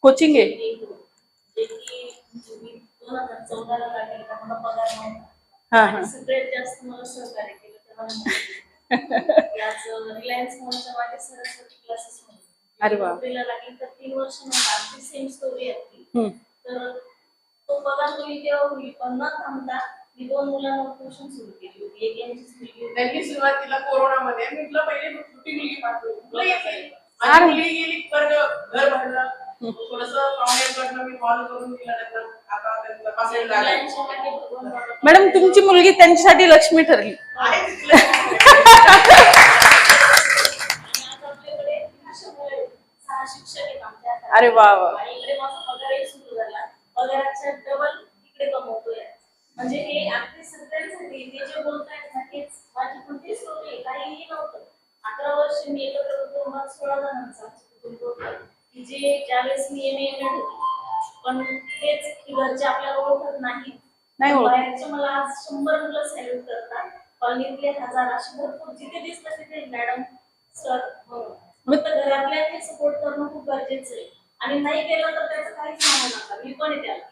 Coaching आहे. हा हा. सगळ्यात जास्त मला सहकार्य केलं तेव्हा रिलायन्स मॉलच्या माझे सरस्वती क्लासेस म्हणून. अरे वा. नोकरीला लागली तर 3 वर्ष नंतर सेम स्टोरी आहे. तर तो पगार होईल तेव्हा होईल, पण न थांबता मी 2 मुलांवर ट्युशन सुरू केली होती. एक यांचीच मुलगी. त्यांनी सुरुवातीला कोरोनामध्ये म्हटलं पहिले छोटी मुलगी पाठवली, मुलगी गेली परत घर भरलं. थोडंसं पाहुण्यांकडनं मी कॉल करून दिला त्यांना. आता त्यांना पासेल झाला. मॅडम तुमची मुलगी त्यांच्यासाठी लक्ष्मी ठरली. अरे वा वा. पगाराच्या डबल इकडे कमवतोय. म्हणजे हे आपले सगळ्यांसाठी ते जे बोलतायत ना तेच माझी कोणतीच नव्हती, काहीही नव्हतं. 11 वर्ष मी एकत्र कुटुंबात 16 जणांचा कुटुंब होतं की जे ज्यावेळेस मी एमएड होती, पण तेच घरचे आपल्याला ओळखत नाही. बाहेरचे मला आज 100 मुलं सॅल्यूट करतात. कॉलनीतले 1000 अशी भरपूर जिथे दिसलं तिथे मॅडम सर म्हणून. फक्त घरातल्या सपोर्ट करणं खूप गरजेचं आहे. आणि नाही केलं तर त्याचं काहीच नाही नका. मी पण आहे त्याला